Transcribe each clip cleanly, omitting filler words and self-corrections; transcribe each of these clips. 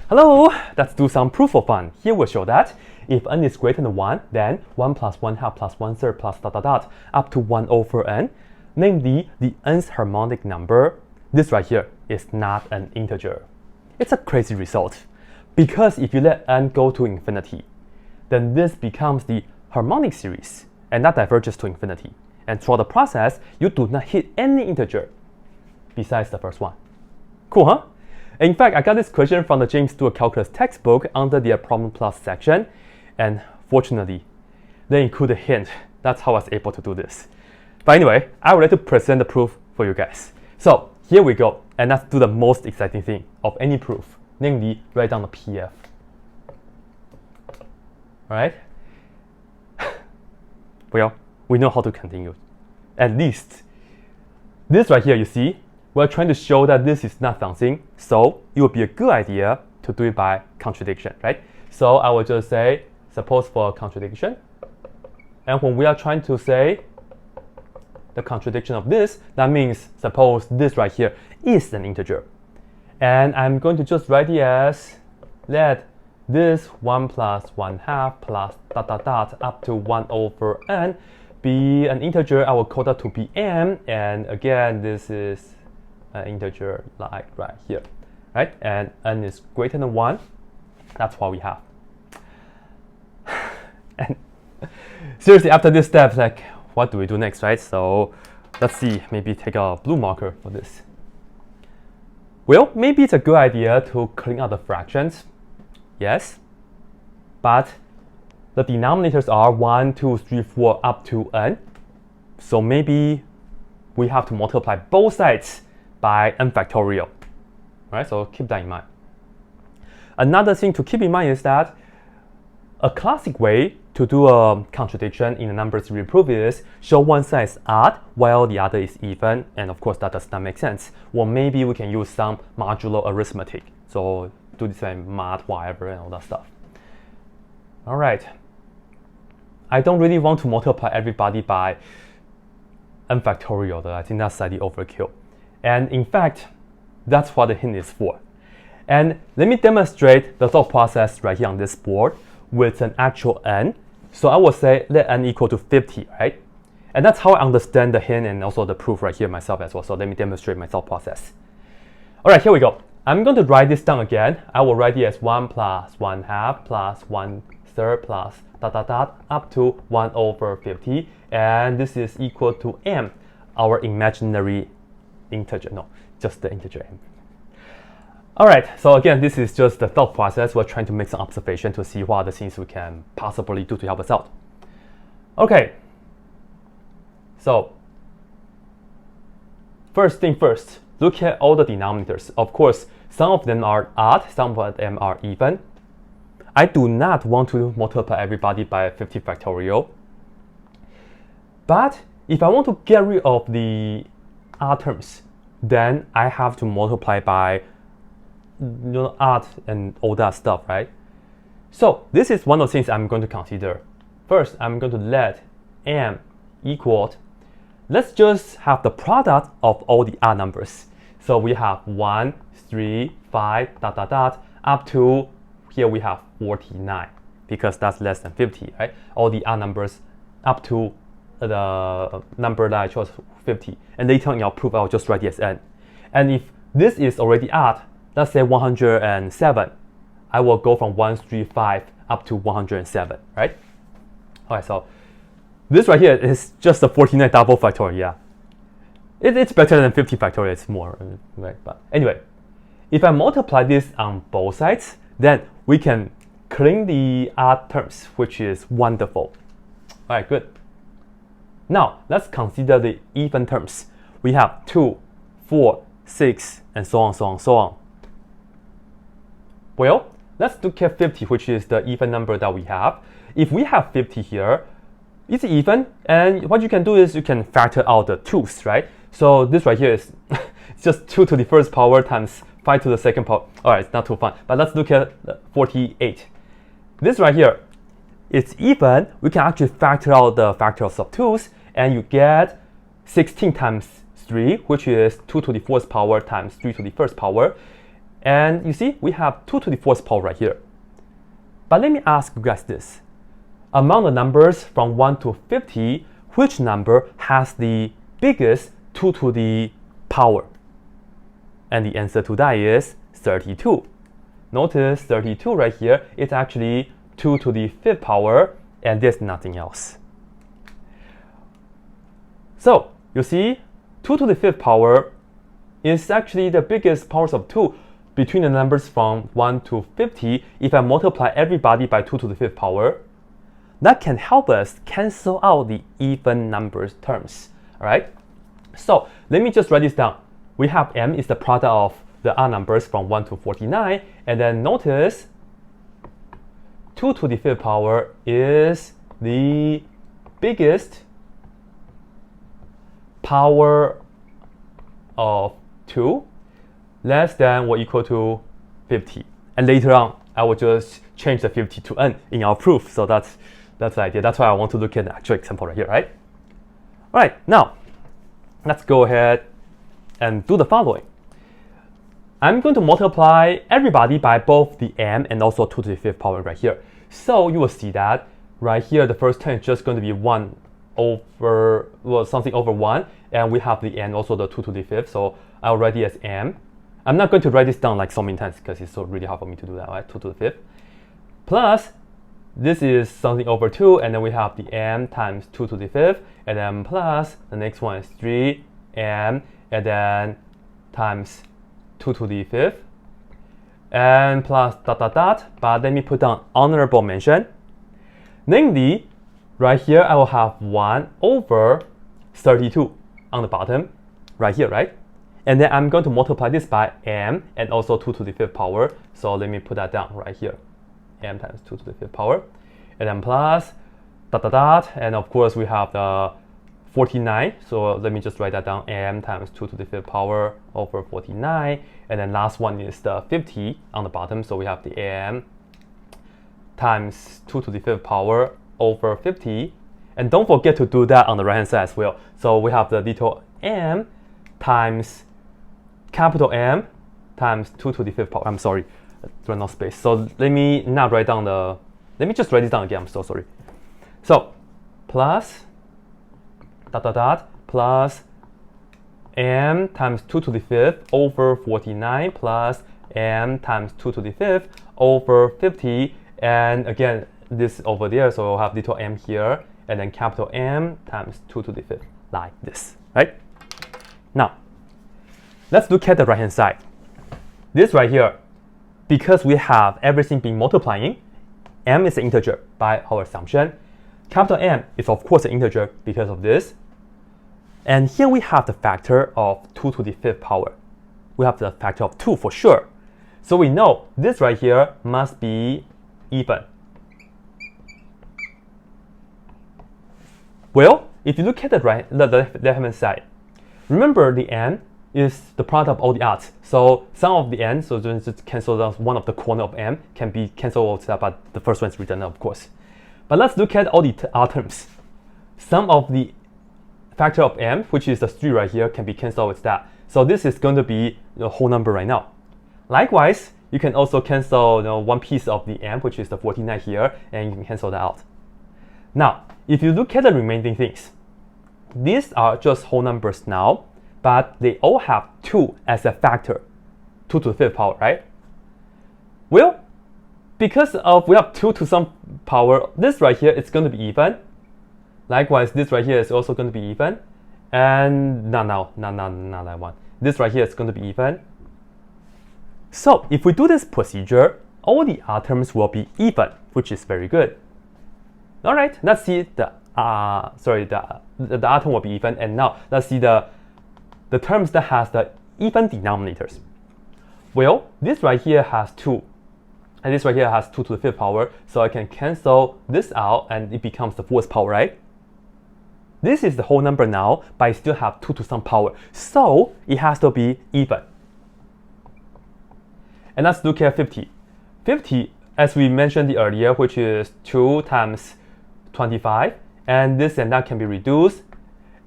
Hello, let's do some proof for fun. Here we'll show that if n is greater than 1, then 1 plus 1 half plus 1 third plus dot dot dot up to 1 over n, namely the nth harmonic number, this right here is not an integer. It's a crazy result, because if you let n go to infinity, then this becomes the harmonic series, and that diverges to infinity. And throughout the process, you do not hit any integer besides the first one. Cool, huh? In fact, I got this question from the James Stewart calculus textbook under the problem plus section, and fortunately, they include a hint. That's how I was able to do this. But anyway, I would like to present the proof for you guys. So here we go, and let's do the most exciting thing of any proof, namely write down the PF. Alright? Well, we know how to continue. At least, this right here, you see, we're trying to show that this is not something, so it would be a good idea to do it by contradiction, right? So I will just say, suppose for a contradiction, and when we are trying to say the contradiction of this, that means suppose this right here is an integer. And I'm going to just write it as, let this 1 plus 1 half plus dot dot dot up to 1 over n be an integer. I will call that to be m, and again, this is an integer like right here, right? And n is greater than 1. That's what we have. And seriously, after this step, like, what do we do next, right? So let's see, maybe take a blue marker for this. Well, maybe it's a good idea to clean out the fractions. Yes, but the denominators are 1, 2, 3, 4 up to n. So maybe we have to multiply both sides by n factorial. Alright, so keep that in mind. Another thing to keep in mind is that a classic way to do a contradiction in a number theory proof is show one side is odd while the other is even, and of course that does not make sense. Well, maybe we can use some modulo arithmetic. So do the same mod, whatever, and all that stuff. Alright. I don't really want to multiply everybody by n factorial, though. I think that's slightly overkill. And in fact, that's what the hint is for. And let me demonstrate the thought process right here on this board with an actual n. So I will say let n equal to 50, right? And that's how I understand the hint and also the proof right here myself as well. So let me demonstrate my thought process. All right, here we go. I'm going to write this down again. I will write it as 1 plus 1 half plus 1 third plus dot dot dot up to 1 over 50. And this is equal to m, our imaginary integer. No, just the integer m. Alright, so again, this is just the thought process. We're trying to make some observation to see what other things we can possibly do to help us out. Okay, so first thing first, look at all the denominators. Of course, some of them are odd, some of them are even. I do not want to multiply everybody by 50 factorial. But if I want to get rid of the odd terms, then I have to multiply by odd and all that stuff, right? So this is one of the things I'm going to consider. First, I'm going to let m equal, let's just have the product of all the odd numbers. So we have 1, 3, 5, dot dot dot, up to, here we have 49, because that's less than 50, right? All the odd numbers up to the number that I chose, 50. And later in our proof, I'll just write it as n. And if this is already odd, let's say 107, I will go from 135 up to 107, right? All right, so this right here is just a 49 double factorial, yeah. It's better than 50 factorial, it's more, right? But anyway, if I multiply this on both sides, then we can clean the odd terms, which is wonderful. All right, good. Now, let's consider the even terms. We have 2, 4, 6, and so on, so on, so on. Well, let's look at 50, which is the even number that we have. If we have 50 here, it's even, and what you can do is you can factor out the 2's, right? So this right here is just 2 to the first power times 5 to the second power. All right, it's not too fun, but let's look at 48. This right here, it's even. We can actually factor out the factors of 2's, and you get 16 times 3, which is 2 to the fourth power times 3 to the first power. And you see, we have 2 to the 4th power right here. But let me ask you guys this. Among the numbers from 1 to 50, which number has the biggest 2 to the power? And the answer to that is 32. Notice 32 right here is actually 2 to the 5th power, and there's nothing else. So, you see, 2 to the 5th power is actually the biggest powers of 2 between the numbers from 1 to 50. If I multiply everybody by 2 to the 5th power, that can help us cancel out the even numbers terms. Alright? So, let me just write this down. We have m is the product of the odd numbers from 1 to 49, and then notice 2 to the 5th power is the biggest power of 2 less than or equal to 50. And later on, I will just change the 50 to n in our proof. So that's the idea. That's why I want to look at the actual example right here, right? All right, now let's go ahead and do the following. I'm going to multiply everybody by both the m and also 2 to the 5th power right here. So you will see that right here, the first term is just going to be 1 over, well, something over 1, and we have the n, also the 2 to the 5th, so I'll write it as m. I'm not going to write this down like so many times because it's so really hard for me to do that, right? 2 to the 5th. Plus, this is something over 2, and then we have the m times 2 to the 5th, and then plus, the next one is 3m, and then times 2 to the 5th, and plus dot dot dot, but let me put down honorable mention. Namely, right here I will have 1 over 32 on the bottom, right here, right? And then I'm going to multiply this by m and also 2 to the 5th power. So let me put that down right here, m times 2 to the 5th power, and then plus dot dot dot, and of course we have the 49, so let me just write that down, m times 2 to the 5th power over 49, and then last one is the 50 on the bottom, so we have the m times 2 to the 5th power over 50, and don't forget to do that on the right hand side as well. So we have the little m times capital M times 2 to the 5th power. I'm sorry, run out of space. So let me not write down the, let me just write it down again, I'm so sorry. So plus dot dot dot plus m times 2 to the 5th over 49 plus m times 2 to the 5th over 50, and again this over there, so we'll have little m here, and then capital M times 2 to the 5th, like this, right? Now, let's look at the right hand side. This right here, because we have everything being multiplying, m is an integer by our assumption. Capital M is of course an integer because of this. And here we have the factor of 2 to the 5th power. We have the factor of 2 for sure. So we know this right here must be even. Well, if you look at the left-hand side, remember the n is the product of all the odds. So sum of the n, so just cancel out one of the corner of m, can be cancelled out, but the first one is redundant, of course. But let's look at all the odd terms. Sum of the factor of m, which is the 3 right here, can be cancelled with that. So this is going to be the whole number right now. Likewise, you can also cancel one piece of the m, which is the 49 here, and you can cancel that out. Now, if you look at the remaining things, these are just whole numbers now, but they all have 2 as a factor, 2 to the 5th power, right? Well, because of we have 2 to some power, this right here is going to be even. Likewise, this right here is also going to be even. And not that one. This right here is going to be even. So if we do this procedure, all the odd terms will be even, which is very good. All right, let's see the odd term will be even. And now let's see the terms that has the even denominators. Well, this right here has 2. And this right here has 2 to the 5th power. So I can cancel this out and it becomes the 4th power, right? This is the whole number now, but I still have 2 to some power. So it has to be even. And let's look at 50. 50, as we mentioned earlier, which is 2 times 25. And this and that can be reduced.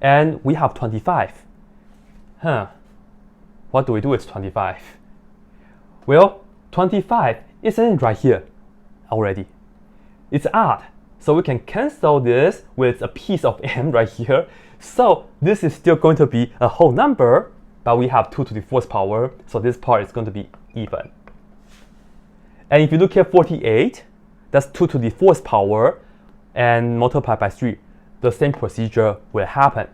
And we have 25. What do we do with 25? Well, 25 isn't right here already. It's odd. So we can cancel this with a piece of m right here. So this is still going to be a whole number, but we have 2 to the 4th power. So this part is going to be even. And if you look at 48, that's 2 to the 4th power and multiply by 3. The same procedure will happen.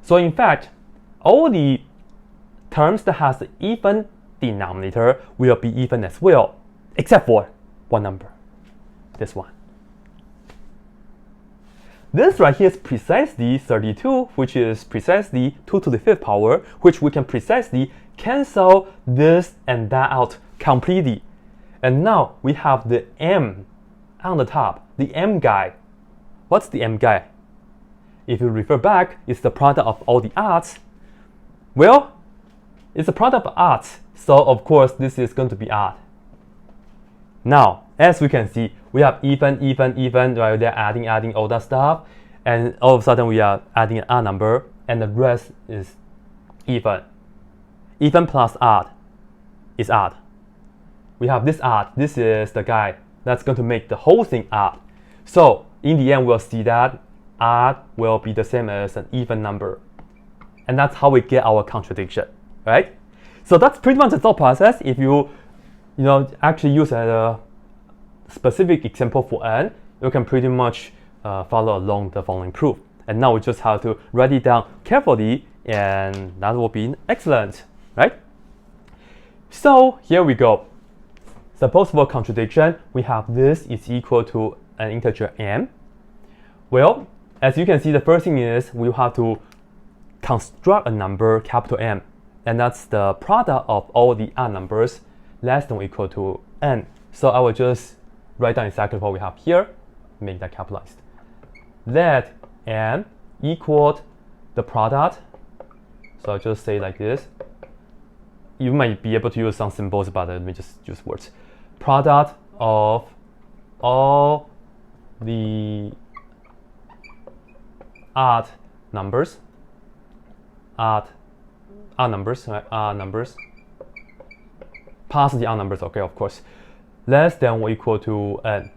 So in fact, all the terms that has the even denominator will be even as well, except for one number, this one. This right here is precisely 32, which is precisely 2 to the 5th power, which we can precisely cancel this and that out completely. And now we have the m on the top, the m guy. What's the m guy? If you refer back, it's the product of all the odds. Well, it's a product of odds, so of course this is going to be odd. Now, as we can see, we have even, right? They're adding all that stuff, and all of a sudden we are adding an odd number, and the rest is even. Even plus odd is odd. We have this odd. This is the guy that's going to make the whole thing odd. So in the end, we'll see that odd will be the same as an even number, and that's how we get our contradiction, right? So that's pretty much the thought process. If you actually use a specific example for n, you can pretty much follow along the following proof. And now we just have to write it down carefully, and that will be excellent, right? So here we go. Suppose for contradiction, we have this is equal to an integer m. Well, as you can see, the first thing is we have to construct a number capital M, and that's the product of all the odd numbers less than or equal to n. So I will just write down exactly what we have here, make that capitalized. Let m equal the product. So I'll just say like this. You might be able to use some symbols, but let me just use words. Product of all the odd numbers, right? Odd numbers, plus the odd numbers, okay, of course, less than or equal to n.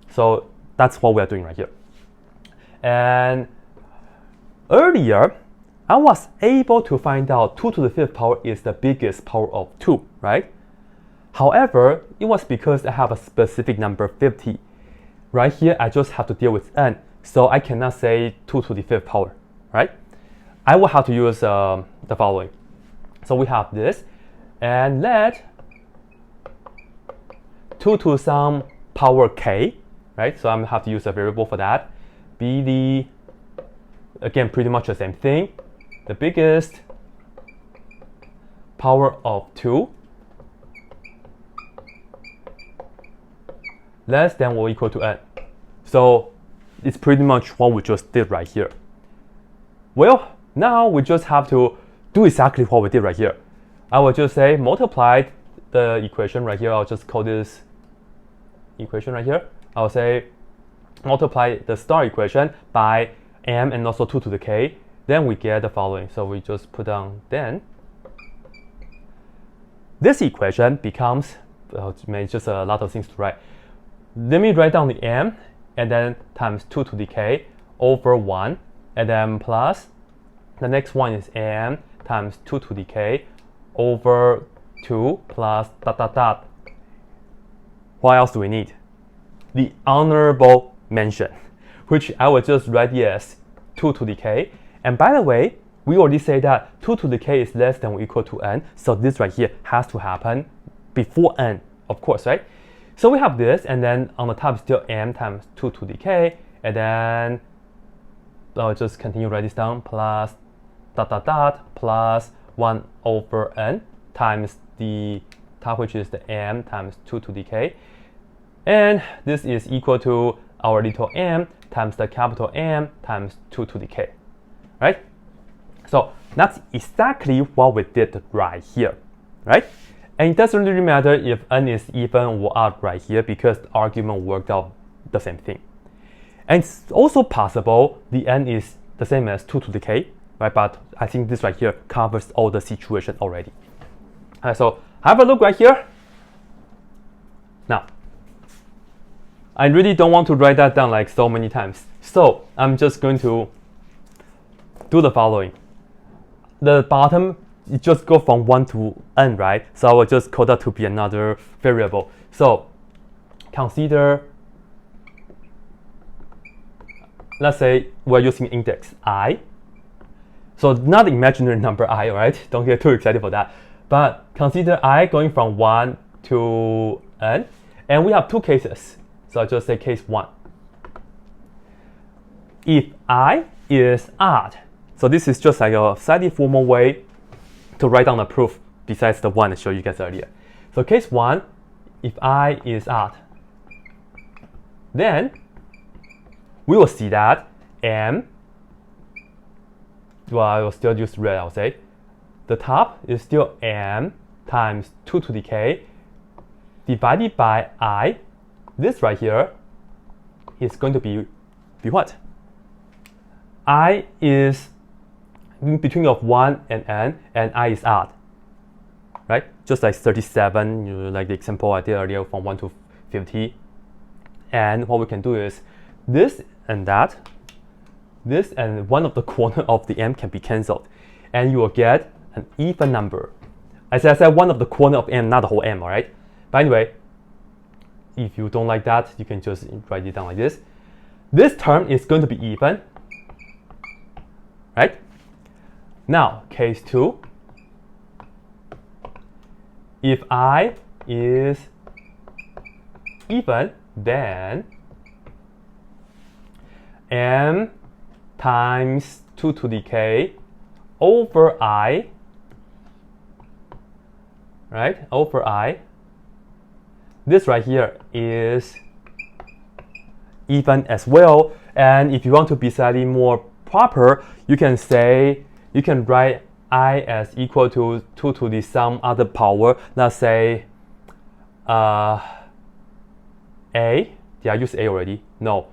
So that's what we are doing right here. And earlier, I was able to find out 2 to the 5th power is the biggest power of 2, right? However, it was because I have a specific number 50. Right here, I just have to deal with n, so I cannot say 2 to the 5th power, right? I will have to use the following. So we have this, and let 2 to some power k, right? So I'm going to have to use a variable for that, be the, again, pretty much the same thing, the biggest power of 2 less than or equal to n. So it's pretty much what we just did right here. Well, now we just have to do exactly what we did right here. I will just say multiply the equation right here. I'll just call this equation right here. I'll say multiply the star equation by m and also 2 to the k. Then we get the following. So we just put down then. This equation becomes, it's just a lot of things to write. Let me write down the m, and then times 2 to the k over 1, and then plus, the next one is m times 2 to the k over 2 plus dot dot dot. What else do we need? The honorable mention, which I will just write as 2 to the k. And by the way, we already say that 2 to the k is less than or equal to n, so this right here has to happen before n, of course, right? So we have this, and then on the top still m times 2 to the k, and then I'll just continue write this down, plus dot dot dot plus 1 over n times the top, which is the m times 2 to the k, and this is equal to our little m times the capital M times 2 to the k, right? So that's exactly what we did right here, right? And it doesn't really matter if n is even or odd right here, because the argument worked out the same thing. And it's also possible the n is the same as 2 to the k, right? But I think this right here covers all the situation already. So have a look right here. Now, I really don't want to write that down like so many times. So I'm just going to do the following. The bottom, it just go from 1 to n, right? So I will just call that to be another variable. So consider, let's say we're using index I. So not imaginary number I, right? Don't get too excited for that. But consider I going from 1 to n. And we have two cases. So I'll just say case 1. If I is odd, so this is just like a slightly formal way to write down the proof besides the one I showed you guys earlier. So case 1, if I is odd, then we will see that m, well, I will still use red, I'll say, the top is still m times 2 to the k divided by I. This right here is going to be what? I is in between of 1 and n, and I is odd, right? Just like 37, you know, like the example I did earlier from 1 to 50. And what we can do is this and that, this and one of the corner of the m can be cancelled, and you will get an even number. As I said, one of the corner of m, not the whole m, all right? But anyway, if you don't like that, you can just write it down like this. This term is going to be even, right? Now, case 2, if I is even, then m times 2 to the k over I, right? Over I. This right here is even as well. And if you want to be slightly more proper, you can say, you can write I as equal to 2 to the some other power. Let's say A. Did I use A already? No.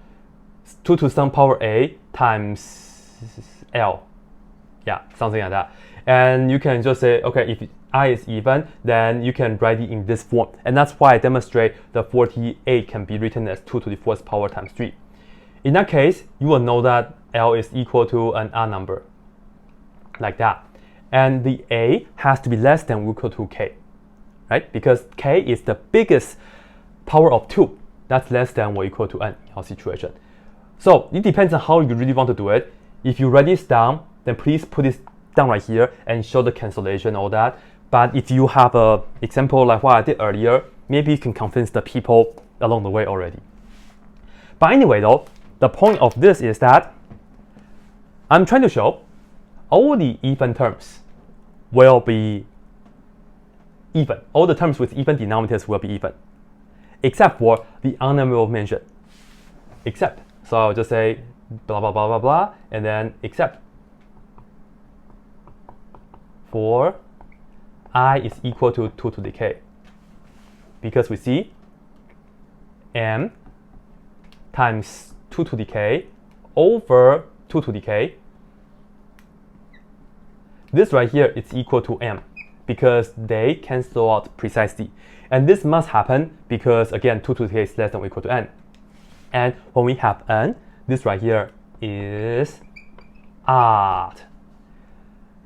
2 to some power A times L. Yeah, something like that. And you can just say, okay, if I is even, then you can write it in this form. And that's why I demonstrate the 48 can be written as 2 to the 4th power times 3. In that case, you will know that L is equal to an odd number, like that. And the A has to be less than or equal to K, right? Because K is the biggest power of 2. That's less than or equal to n in our situation. So it depends on how you really want to do it. If you write this down, then please put this down right here and show the cancellation, all that. But if you have an example like what I did earlier, maybe you can convince the people along the way already. But anyway though, the point of this is that I'm trying to show all the even terms will be even. All the terms with even denominators will be even, except for the unknown mentioned. Except. So I'll just say blah, blah, blah, blah, blah, and then except for I is equal to 2 to the k. Because we see m times 2 to the k over 2 to the k. This right here is equal to m because they cancel out precisely. And this must happen because, again, 2 to the k is less than or equal to n. And when we have n, this right here is odd.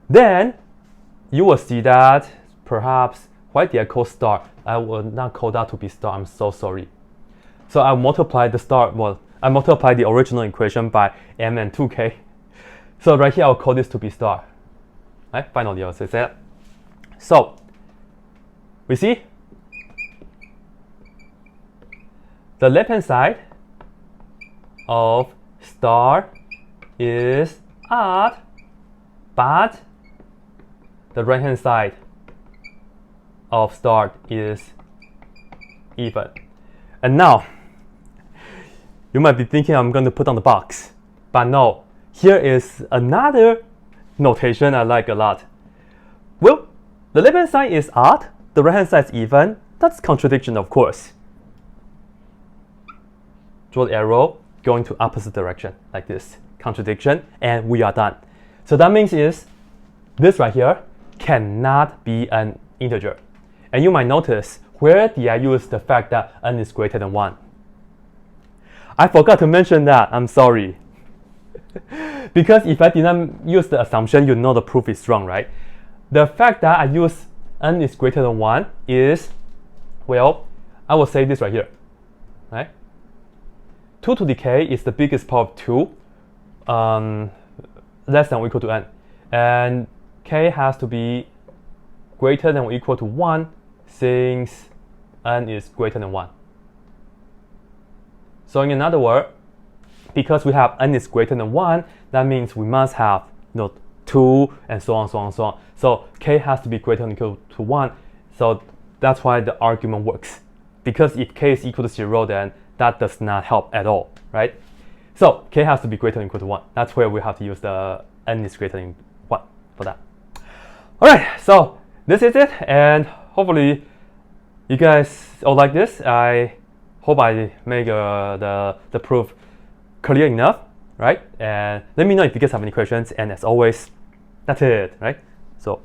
Then you will see that perhaps, why did I call star? I will not call that to be star, I'm so sorry. So I multiply the star, well, I multiply the original equation by m and 2k. So right here, I'll call this to be star. Right? Finally, I'll say that. So, we see the left-hand side of star is odd, but the right-hand side of star is even. And now, you might be thinking I'm going to put on the box, but no, here is another notation I like a lot. Well, the left-hand side is odd, the right-hand side is even. That's contradiction, of course. Draw the arrow going to opposite direction, like this. Contradiction, and we are done. So that means is this right here cannot be an integer. And you might notice, where did I use the fact that n is greater than 1? I forgot to mention that, I'm sorry. Because if I didn't use the assumption, you know the proof is wrong, right? The fact that I use n is greater than 1 is, well, I will say this right here, right? 2 to the k is the biggest power of 2, less than or equal to n. And k has to be greater than or equal to 1 since n is greater than 1. So in another word, because we have n is greater than 1, that means we must have 2 and so on, so on, so on. So k has to be greater than or equal to 1. So that's why the argument works. Because if k is equal to 0, then that does not help at all, right? So k has to be greater than or equal to 1. That's where we have to use the n is greater than 1 for that. All right, so this is it, and hopefully you guys all like this. I hope I make the proof clear enough, right? And let me know if you guys have any questions. And as always, that's it, right? So